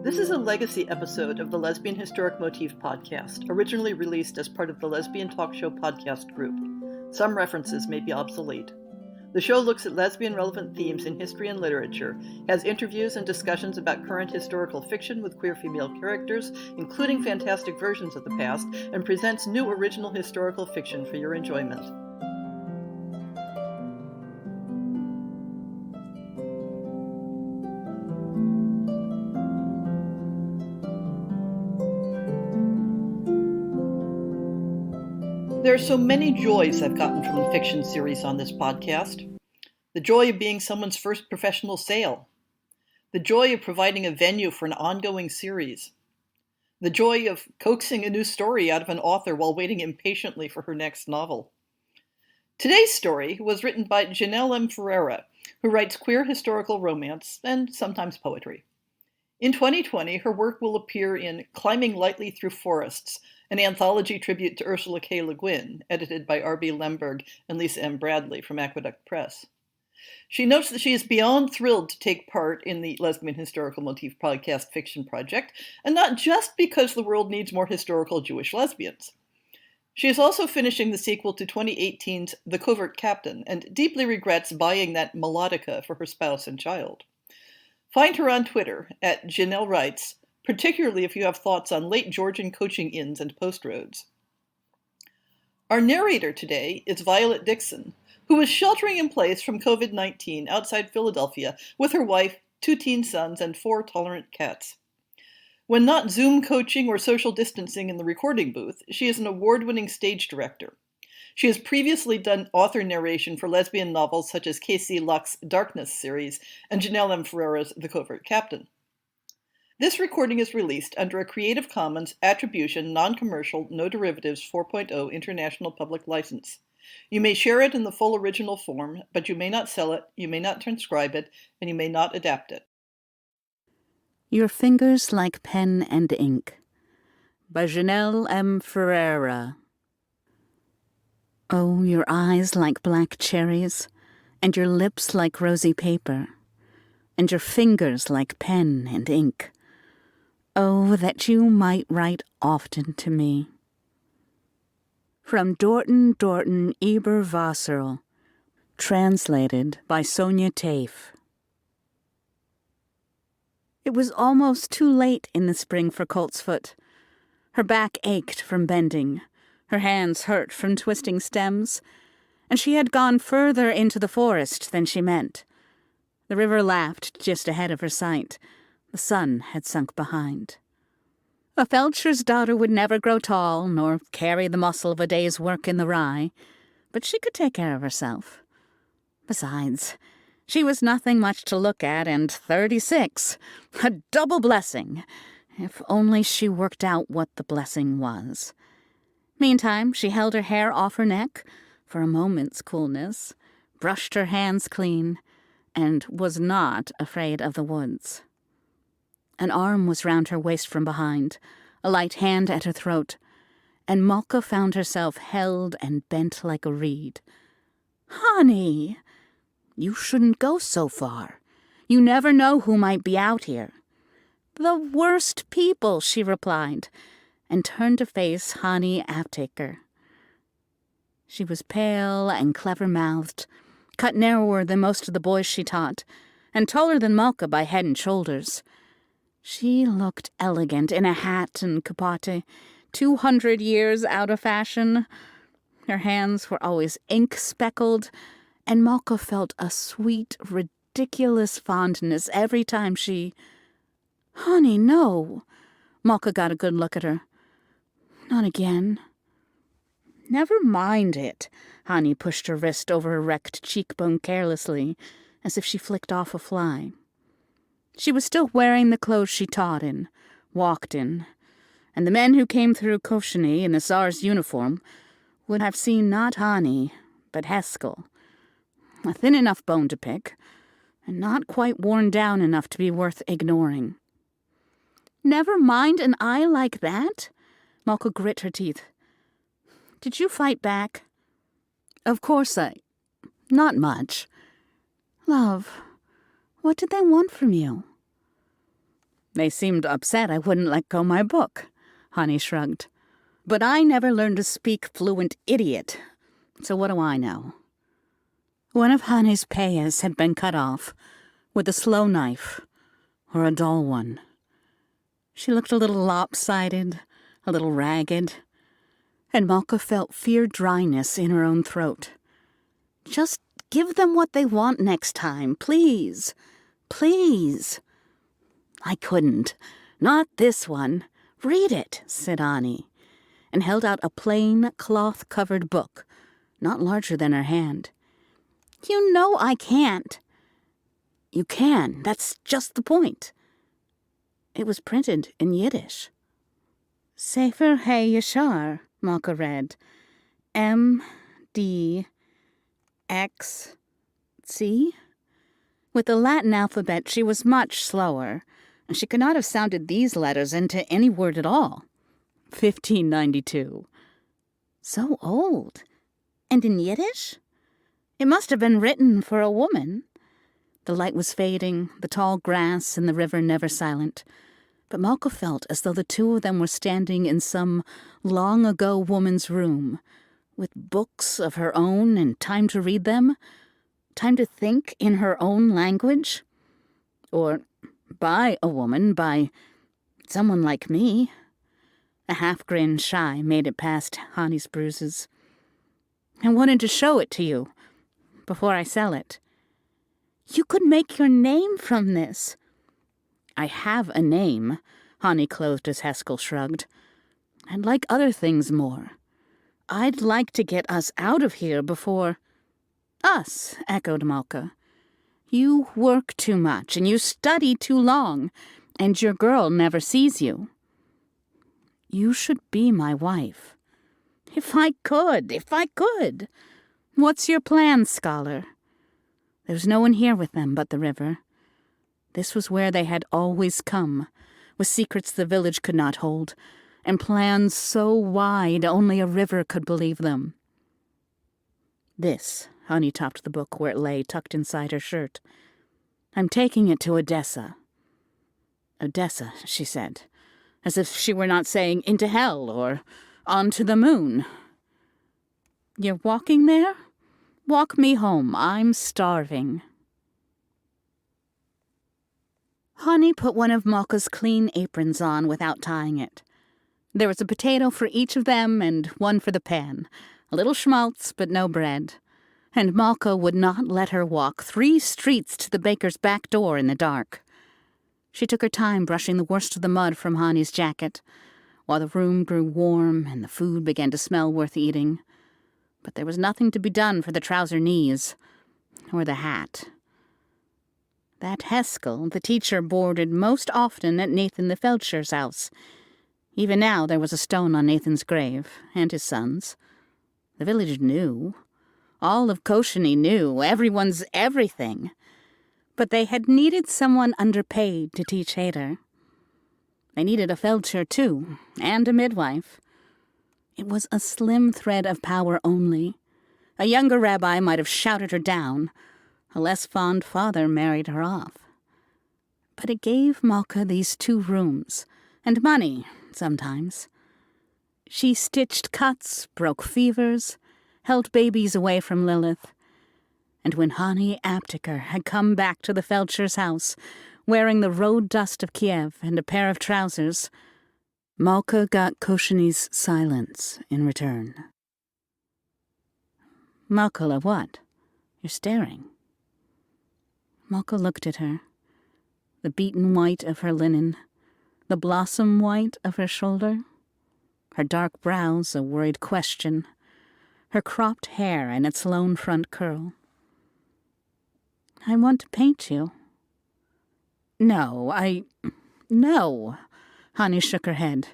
This is a legacy episode of the Lesbian Historic Motif podcast, originally released as part of the Lesbian Talk Show podcast group. Some references may be obsolete. The show looks at lesbian-relevant themes in history and literature, has interviews and discussions about current historical fiction with queer female characters, including fantastic versions of the past, and presents new original historical fiction for your enjoyment. There are so many joys I've gotten from the fiction series on this podcast. The joy of being someone's first professional sale. The joy of providing a venue for an ongoing series. The joy of coaxing a new story out of an author while waiting impatiently for her next novel. Today's story was written by Jeannelle M. Ferreira, who writes queer historical romance and sometimes poetry. In 2020, her work will appear in Climbing Lightly Through Forests, an anthology tribute to Ursula K. Le Guin, edited by R.B. Lemberg and Lisa M. Bradley from Aqueduct Press. She notes that she is beyond thrilled to take part in the Lesbian Historical Motif podcast fiction project, and not just because the world needs more historical Jewish lesbians. She is also finishing the sequel to 2018's The Covert Captain, and deeply regrets buying that melodica for her spouse and child. Find her on Twitter at Jeannelle Writes, particularly if you have thoughts on late Georgian coaching inns and post roads. Our narrator today is Violet Dixon, who is sheltering in place from COVID-19 outside Philadelphia with her wife, 2 teen sons, and 4 tolerant cats. When not Zoom coaching or social distancing in the recording booth, she is an award-winning stage director. She has previously done author narration for lesbian novels such as K.C. Luck's Darkness series and Jeannelle M. Ferreira's The Covert Captain. This recording is released under a Creative Commons Attribution, Non-Commercial, No Derivatives 4.0 International Public License. You may share it in the full original form, but you may not sell it, you may not transcribe it, and you may not adapt it. Your Fingers Like Pen and Ink by Jeannelle M. Ferreira. Oh, your eyes like black cherries, and your lips like rosy paper, and your fingers like pen and ink. Oh, that you might write often to me. From Dorten Eber Wasserl, translated by Sonia Tafe. It was almost too late in the spring for Coltsfoot. Her back ached from bending, her hands hurt from twisting stems, and she had gone further into the forest than she meant. The river laughed just ahead of her sight. The sun had sunk behind. A feldsher's daughter would never grow tall, nor carry the muscle of a day's work in the rye, but she could take care of herself. Besides, she was nothing much to look at, and 36, a double blessing, if only she worked out what the blessing was. Meantime, she held her hair off her neck for a moment's coolness, brushed her hands clean, and was not afraid of the woods. An arm was round her waist from behind, a light hand at her throat, and Malka found herself held and bent like a reed. "Honey, you shouldn't go so far. You never know who might be out here." "The worst people," she replied, and turned to face Hani Aptaker. She was pale and clever-mouthed, cut narrower than most of the boys she taught, and taller than Malka by head and shoulders. She looked elegant in a hat and capote, 200 years out of fashion. Her hands were always ink-speckled, and Malka felt a sweet, ridiculous fondness every time she... "Honey, no." Malka got a good look at her. "Not again." "Never mind it." Hani pushed her wrist over her wrecked cheekbone carelessly, as if she flicked off a fly. She was still wearing the clothes she taught in, walked in, and the men who came through Koshani in the Tsar's uniform would have seen not Hani, but Heskel, a thin enough bone to pick, and not quite worn down enough to be worth ignoring. "Never mind an eye like that?" Malka grit her teeth. "Did you fight back?" "Of course not much." "Love, what did they want from you?" They seemed upset I wouldn't let go my book, Hani shrugged. But I never learned to speak fluent idiot, so what do I know? One of Hani's payas had been cut off, with a slow knife, or a dull one. She looked a little lopsided, a little ragged, and Malka felt fear dryness in her own throat. Just give them what they want next time, please. Please. I couldn't. Not this one. Read it, said Ani, and held out a plain, cloth-covered book, not larger than her hand. You know I can't. You can. That's just the point. It was printed in Yiddish. Sefer Hey Yashar, Malka read. M-D-X-C? With the Latin alphabet, she was much slower, and she could not have sounded these letters into any word at all. 1592. So old. And in Yiddish? It must have been written for a woman. The light was fading, the tall grass and the river never silent. But Malka felt as though the two of them were standing in some long-ago woman's room, with books of her own and time to read them, time to think in her own language. Or by a woman, by someone like me. A half-grin shy made it past Hani's bruises. I wanted to show it to you, before I sell it. You could make your name from this. I have a name, Hani closed as Haskell shrugged. I'd like other things more. I'd like to get us out of here before... Us, echoed Malka. You work too much, and you study too long, and your girl never sees you. You should be my wife. If I could. What's your plan, scholar? There's no one here with them but the river. This was where they had always come, with secrets the village could not hold, and plans so wide only a river could believe them. This, Hani topped the book where it lay tucked inside her shirt. I'm taking it to Odessa. Odessa, she said, as if she were not saying into hell or on to the moon. You're walking there? Walk me home. I'm starving. Hani put one of Malka's clean aprons on without tying it. There was a potato for each of them and one for the pan, a little schmaltz but no bread. And Malka would not let her walk 3 streets to the baker's back door in the dark. She took her time brushing the worst of the mud from Hani's jacket, while the room grew warm and the food began to smell worth eating. But there was nothing to be done for the trouser knees, or the hat. That Haskell, the teacher, boarded most often at Nathan the Feldsher's house. Even now there was a stone on Nathan's grave, and his son's. The village knew. All of Koshani knew. Everyone's everything. But they had needed someone underpaid to teach Heder. They needed a Feldsher, too, and a midwife. It was a slim thread of power only. A younger rabbi might have shouted her down. A less fond father married her off. But it gave Malka these 2 rooms, and money, sometimes. She stitched cuts, broke fevers, held babies away from Lilith. And when Hani Apteker had come back to the Feldsher's house, wearing the road dust of Kiev and a pair of trousers, Malka got Koshani's silence in return. Malka, what? You're staring. Malka looked at her. The beaten white of her linen, the blossom white of her shoulder, her dark brows a worried question, her cropped hair and its lone front curl. I want to paint you. No. Hani shook her head.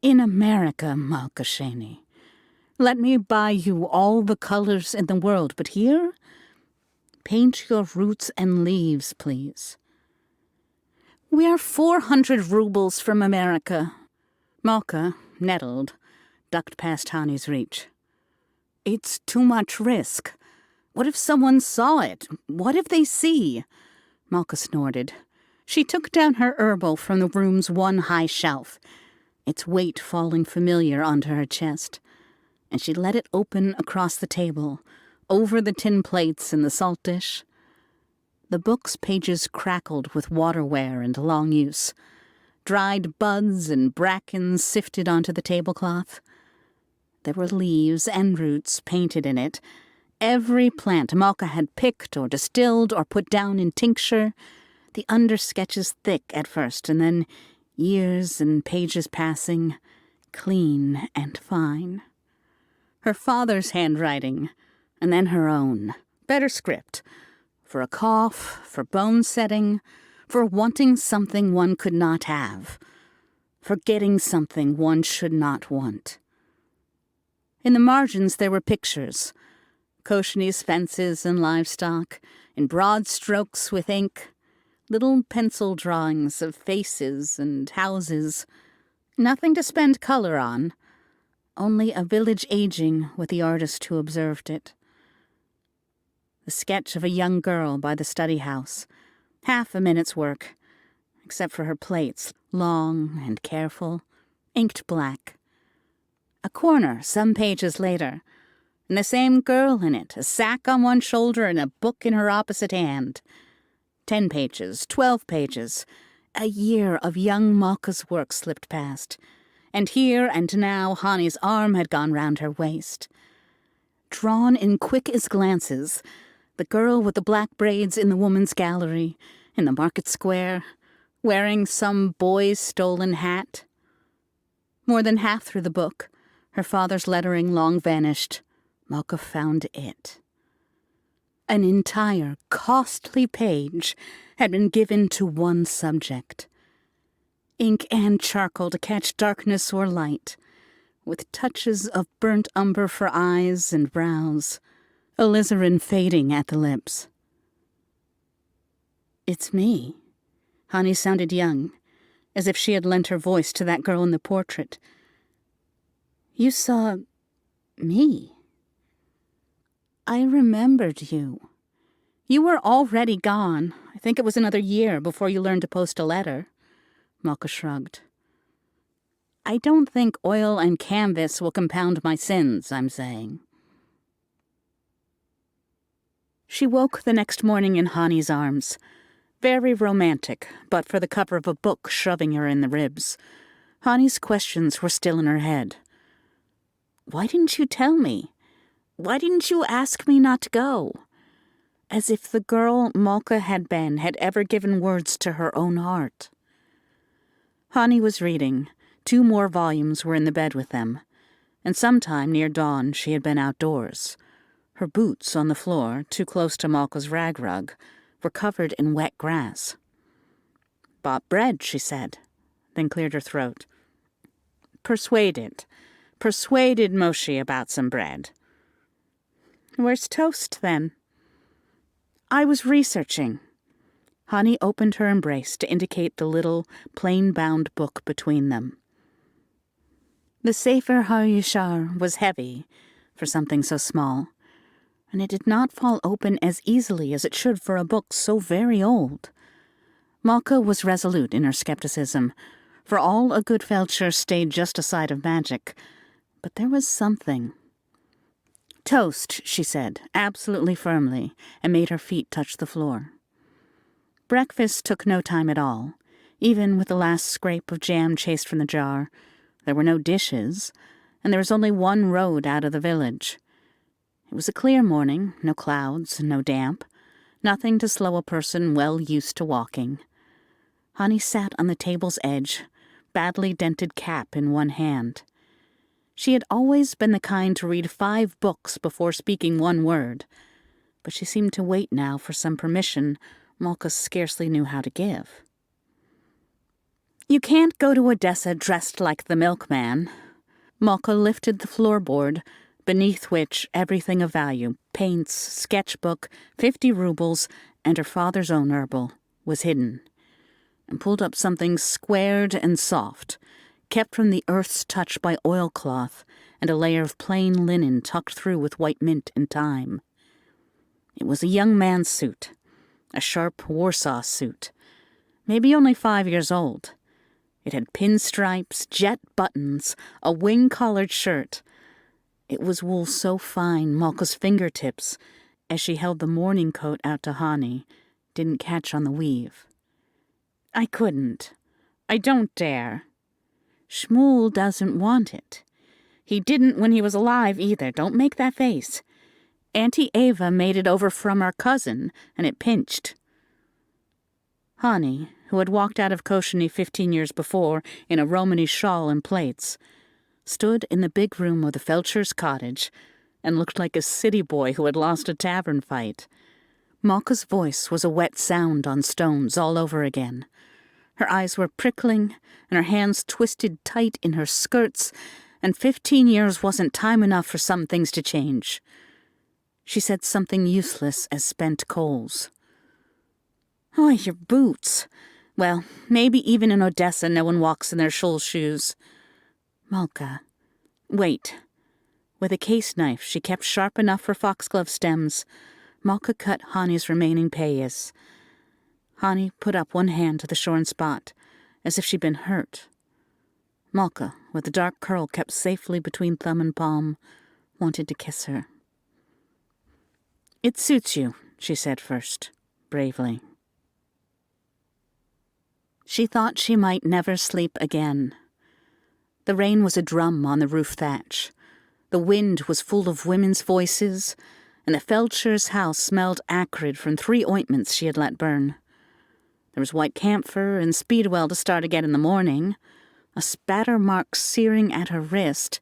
In America, Malka Shani, let me buy you all the colors in the world, but here, paint your roots and leaves, please. We are 400 rubles from America. Malka, nettled, ducked past Hani's reach. It's too much risk. What if someone saw it? What if they see? Malka snorted. She took down her herbal from the room's one high shelf, its weight falling familiar onto her chest, and she let it open across the table, over the tin plates and the salt dish. The book's pages crackled with water wear and long use. Dried buds and brackens sifted onto the tablecloth. There were leaves and roots painted in it. Every plant Malka had picked or distilled or put down in tincture, the undersketches thick at first, and then years and pages passing, clean and fine. Her father's handwriting, and then her own. Better script. For a cough, for bone setting, for wanting something one could not have, for getting something one should not want. In the margins there were pictures, Koshni's fences and livestock, in broad strokes with ink, little pencil drawings of faces and houses, nothing to spend color on, only a village aging with the artist who observed it. The sketch of a young girl by the study house, half a minute's work, except for her plates, long and careful, inked black. A corner some pages later, and the same girl in it, a sack on one shoulder and a book in her opposite hand. 10 pages, 12 pages. A year of young Malka's work slipped past, and here and now Hani's arm had gone round her waist. Drawn in quick as glances, the girl with the black braids in the woman's gallery, in the market square, wearing some boy's stolen hat. More than half through the book, her father's lettering long vanished, Malka found it. An entire, costly page had been given to one subject. Ink and charcoal to catch darkness or light, with touches of burnt umber for eyes and brows, alizarin fading at the lips. It's me. Hani sounded young, as if she had lent her voice to that girl in the portrait. You saw me. I remembered you. You were already gone. I think it was another year before you learned to post a letter. Malka shrugged. I don't think oil and canvas will compound my sins, I'm saying. She woke the next morning in Hani's arms. Very romantic, but for the cover of a book shoving her in the ribs. Hani's questions were still in her head. Why didn't you tell me? Why didn't you ask me not to go? As if the girl Malka had been had ever given words to her own heart. Hani was reading. 2 more volumes were in the bed with them, and sometime near dawn she had been outdoors. Her boots on the floor, too close to Malka's rag rug, were covered in wet grass. Bought bread, she said, then cleared her throat. Persuaded Moshe about some bread. Where's toast, then? I was researching. Hani opened her embrace to indicate the little, plain-bound book between them. The Sefer HaYashar was heavy for something so small, and it did not fall open as easily as it should for a book so very old. Malka was resolute in her skepticism, for all a good feldsher stayed just aside of magic, but there was something. Toast, she said, absolutely firmly, and made her feet touch the floor. Breakfast took no time at all. Even with the last scrape of jam chased from the jar, there were no dishes, and there was only one road out of the village. It was a clear morning, no clouds, no damp, nothing to slow a person well used to walking. Hani sat on the table's edge, badly dented cap in one hand. She had always been the kind to read 5 books before speaking one word, but she seemed to wait now for some permission Malka scarcely knew how to give. You can't go to Odessa dressed like the milkman. Malka lifted the floorboard, beneath which everything of value, paints, sketchbook, 50 rubles, and her father's own herbal, was hidden, and pulled up something squared and soft, kept from the earth's touch by oilcloth and a layer of plain linen tucked through with white mint and thyme. It was a young man's suit, a sharp Warsaw suit, maybe only 5 years old. It had pinstripes, jet buttons, a wing-collared shirt. It was wool so fine Malka's fingertips, as she held the morning coat out to Hani, didn't catch on the weave. I couldn't. I don't dare. Shmuel doesn't want it. He didn't when he was alive either. Don't make that face. Auntie Ava made it over from our cousin, and it pinched. Hani, who had walked out of Koshani 15 years before in a Romany shawl and plaits, stood in the big room of the Felcher's cottage and looked like a city boy who had lost a tavern fight. Malka's voice was a wet sound on stones all over again. Her eyes were prickling, and her hands twisted tight in her skirts, and 15 years wasn't time enough for some things to change. She said something useless as spent coals. Oh, your boots. Well, maybe even in Odessa no one walks in their shoal shoes. Malka. Wait. With a case knife she kept sharp enough for foxglove stems, Malka cut Hani's remaining payas. Hani put up one hand to the shorn spot, as if she'd been hurt. Malka, with the dark curl kept safely between thumb and palm, wanted to kiss her. It suits you, she said first, bravely. She thought she might never sleep again. The rain was a drum on the roof thatch. The wind was full of women's voices, and the Felcher's house smelled acrid from 3 ointments she had let burn. There was white camphor and speedwell to start again in the morning, a spatter mark searing at her wrist,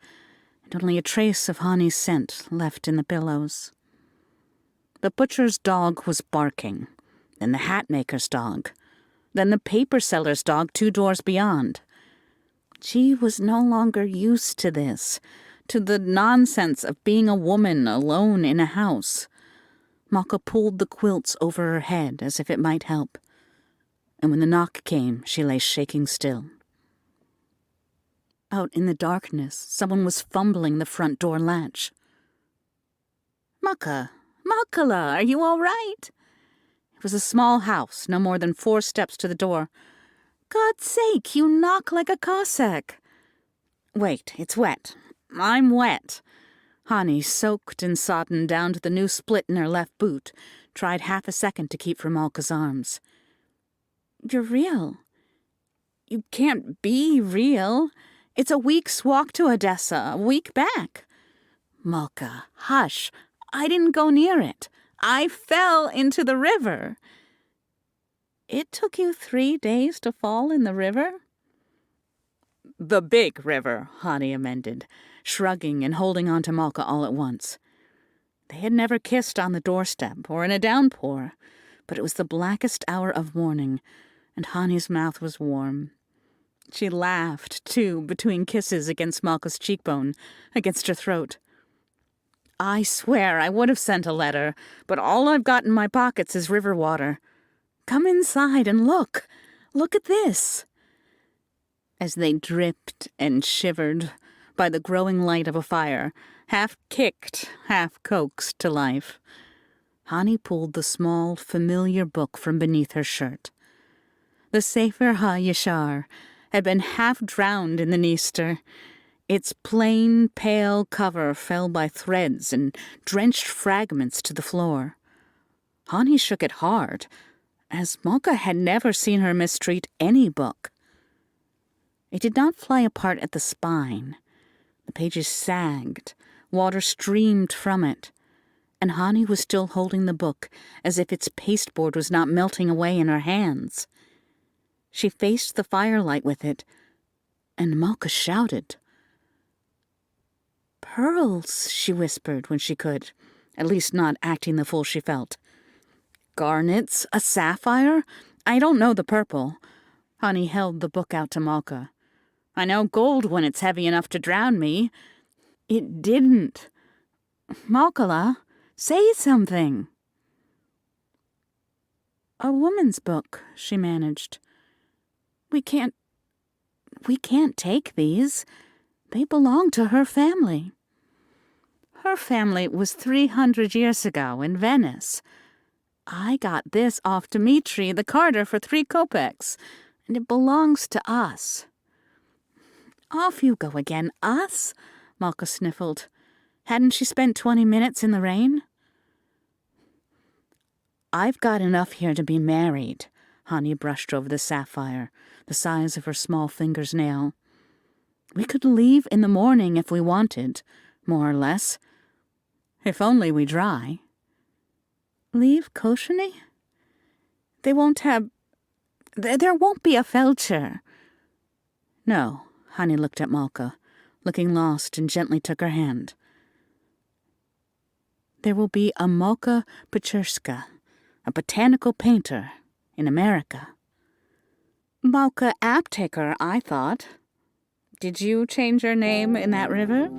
and only a trace of Hani's scent left in the pillows. The butcher's dog was barking, then the hatmaker's dog, then the paper seller's dog 2 doors beyond. She was no longer used to this, to the nonsense of being a woman alone in a house. Malka pulled the quilts over her head as if it might help, and when the knock came, she lay shaking still. Out in the darkness, someone was fumbling the front door latch. Malka, Malkala, are you all right? It was a small house, no more than 4 steps to the door. God's sake, you knock like a Cossack. Wait, it's wet. I'm wet. Hani, soaked and sodden down to the new split in her left boot, tried half a second to keep from Malka's arms. You're real. You can't be real. It's a week's walk to Odessa, a week back. Malka, hush. I didn't go near it. I fell into the river. It took you 3 days to fall in the river? The big river, Hani amended, shrugging and holding on to Malka all at once. They had never kissed on the doorstep or in a downpour, but it was the blackest hour of morning, and Hani's mouth was warm. She laughed, too, between kisses against Malka's cheekbone, against her throat. I swear I would have sent a letter, but all I've got in my pockets is river water. Come inside and look. Look at this. As they dripped and shivered by the growing light of a fire, half kicked, half coaxed to life, Hani pulled the small, familiar book from beneath her shirt. The Sefer HaYeshar had been half drowned in the Neester. Its plain, pale cover fell by threads and drenched fragments to the floor. Hani shook it hard, as Malka had never seen her mistreat any book. It did not fly apart at the spine. The pages sagged, water streamed from it, and Hani was still holding the book as if its pasteboard was not melting away in her hands. She faced the firelight with it, and Malka shouted. Pearls, she whispered when she could, at least not acting the fool she felt. Garnets? A sapphire? I don't know the purple. Hani held the book out to Malka. I know gold when it's heavy enough to drown me. It didn't. Malkala, say something. A woman's book, she managed. We can't take these. They belong to her family. Her family was 300 years ago in Venice. I got this off Dmitri, the carter, for 3 kopecks, and it belongs to us." "Off you go again, us?" Malka sniffled. Hadn't she spent 20 minutes in the rain? "I've got enough here to be married." Hanya brushed over the sapphire, the size of her small finger's nail. "We could leave in the morning if we wanted, more or less. If only we dry." "Leave Kosheny? They won't have... There won't be a felcher." "No." Hanya looked at Malka, looking lost, and gently took her hand. "There will be a Malka Pecherska, a botanical painter, in America." "Malka Aptaker, I thought. Did you change your name in that river?"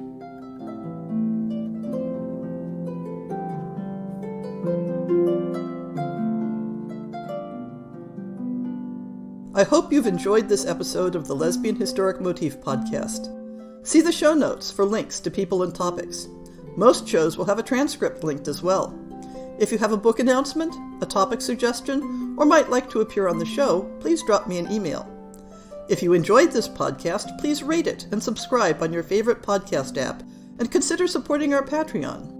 I hope you've enjoyed this episode of the Lesbian Historic Motif Podcast. See the show notes for links to people and topics. Most shows will have a transcript linked as well. If you have a book announcement, a topic suggestion, or might like to appear on the show, please drop me an email. If you enjoyed this podcast, please rate it and subscribe on your favorite podcast app, and consider supporting our Patreon.